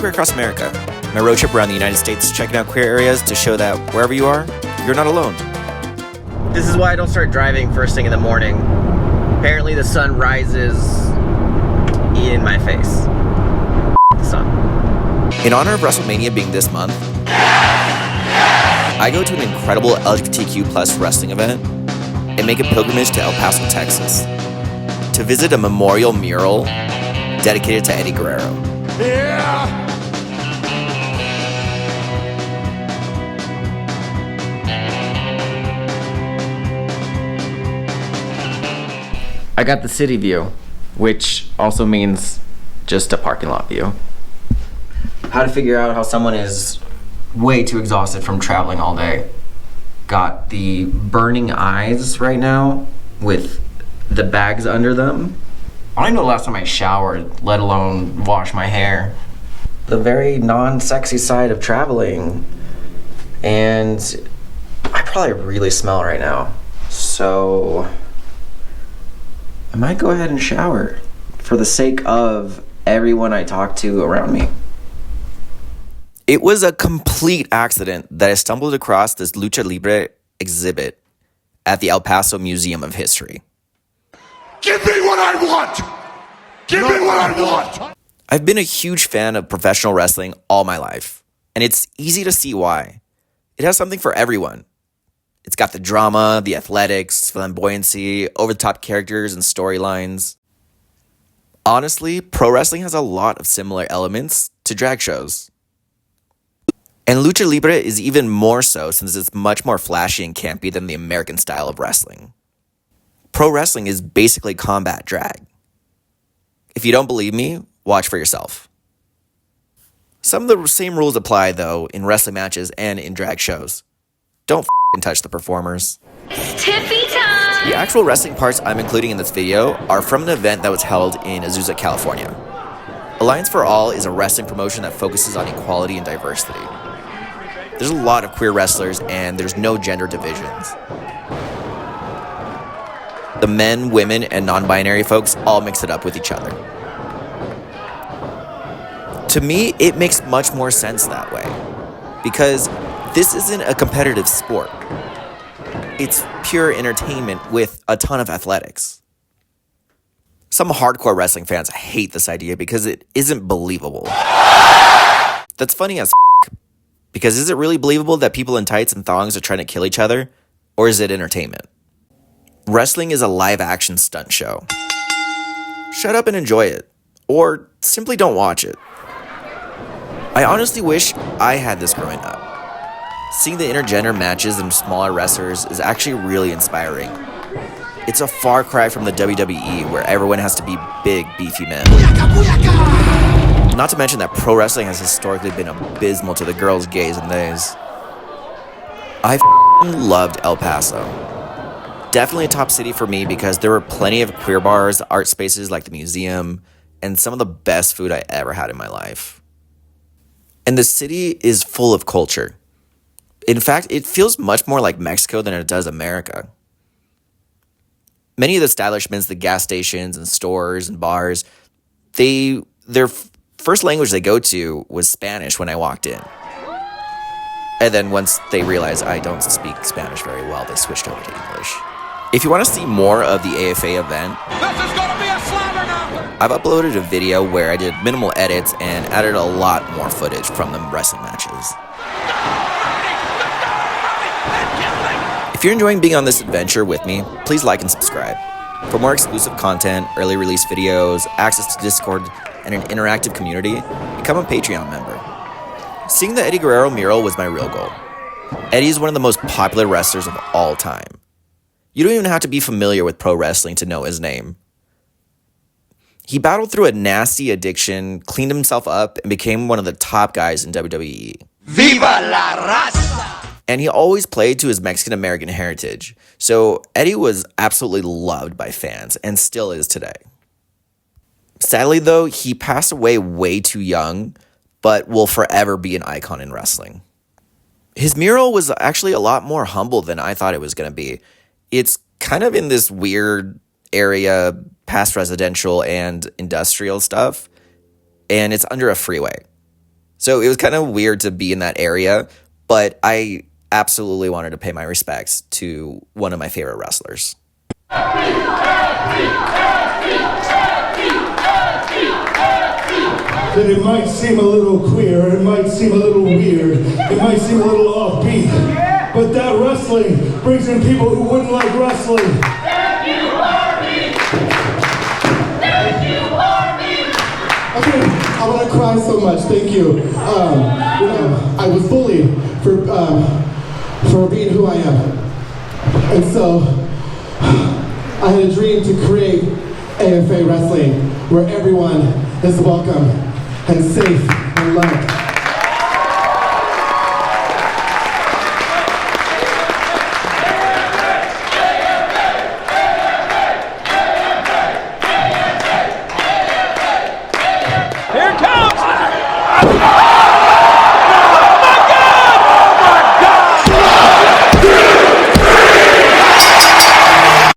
halfway across America. My road trip around the United States, checking out queer areas to show that wherever you are, you're not alone. This is why I don't start driving first thing in the morning. Apparently the sun rises in my face. The sun. In honor of WrestleMania being this month, I go to an incredible LGBTQ plus wrestling event and make a pilgrimage to El Paso, Texas, to visit a memorial mural dedicated to Eddie Guerrero. Yeah! I got the city view, which also means just a parking lot view. How to figure out how someone is way too exhausted from traveling all day. Got the burning eyes right now with the bags under them. I don't even know the last time I showered, let alone wash my hair. The very non-sexy side of traveling. And I probably really smell right now. So I might go ahead and shower for the sake of everyone I talk to around me. It was a complete accident that I stumbled across this Lucha Libre exhibit at the El Paso Museum of History. Give me what I want! Give me what I want! I've been a huge fan of professional wrestling all my life, and it's easy to see why. It has something for everyone. It's got the drama, the athletics, flamboyancy, over-the-top characters and storylines. Honestly, pro wrestling has a lot of similar elements to drag shows. And Lucha Libre is even more so since it's much more flashy and campy than the American style of wrestling. Pro wrestling is basically combat drag. If you don't believe me, watch for yourself. Some of the same rules apply, though, in wrestling matches and in drag shows. Don't f***ing touch the performers. It's Tiffy time! The actual wrestling parts I'm including in this video are from an event that was held in Azusa, California. Alliance for All is a wrestling promotion that focuses on equality and diversity. There's a lot of queer wrestlers and there's no gender divisions. The men, women, and non-binary folks all mix it up with each other. To me, it makes much more sense that way, because this isn't a competitive sport. It's pure entertainment with a ton of athletics. Some hardcore wrestling fans hate this idea because it isn't believable. That's funny as because is it really believable that people in tights and thongs are trying to kill each other, or is it entertainment? Wrestling is a live-action stunt show. Shut up and enjoy it, or simply don't watch it. I honestly wish I had this growing up. Seeing the intergender matches and smaller wrestlers is actually really inspiring. It's a far cry from the WWE, where everyone has to be big, beefy men. Not to mention that pro wrestling has historically been abysmal to the girls, gays, and theys. I loved El Paso. Definitely a top city for me because there were plenty of queer bars, art spaces like the museum, and some of the best food I ever had in my life. And the city is full of culture. In fact, it feels much more like Mexico than it does America. Many of the establishments, the gas stations and stores and bars, their first language they go to was Spanish when I walked in. And then once they realized I don't speak Spanish very well, they switched over to English. If you want to see more of the AFA event, This is gonna be a slammer now! I've uploaded a video where I did minimal edits and added a lot more footage from the wrestling matches. If you're enjoying being on this adventure with me, please like and subscribe. For more exclusive content, early release videos, access to Discord, and an interactive community, become a Patreon member. Seeing the Eddie Guerrero mural was my real goal. Eddie is one of the most popular wrestlers of all time. You don't even have to be familiar with pro wrestling to know his name. He battled through a nasty addiction, cleaned himself up, and became one of the top guys in WWE. Viva la raza! And he always played to his Mexican-American heritage, so Eddie was absolutely loved by fans, and still is today. Sadly, though, he passed away way too young, but will forever be an icon in wrestling. His mural was actually a lot more humble than I thought it was going to be. It's kind of in this weird area, past residential and industrial stuff, and it's under a freeway. So it was kind of weird to be in that area, but I absolutely wanted to pay my respects to one of my favorite wrestlers. That it might seem a little queer, it might seem a little weird, it might seem a little offbeat, but that wrestling brings in people who wouldn't like wrestling. Thank you, Barbie! Thank you, Barbie! Okay, I want to cry so much, thank you. I was bullied for being who I am. And so, I had a dream to create AFA Wrestling, where everyone is welcome and safe and loved.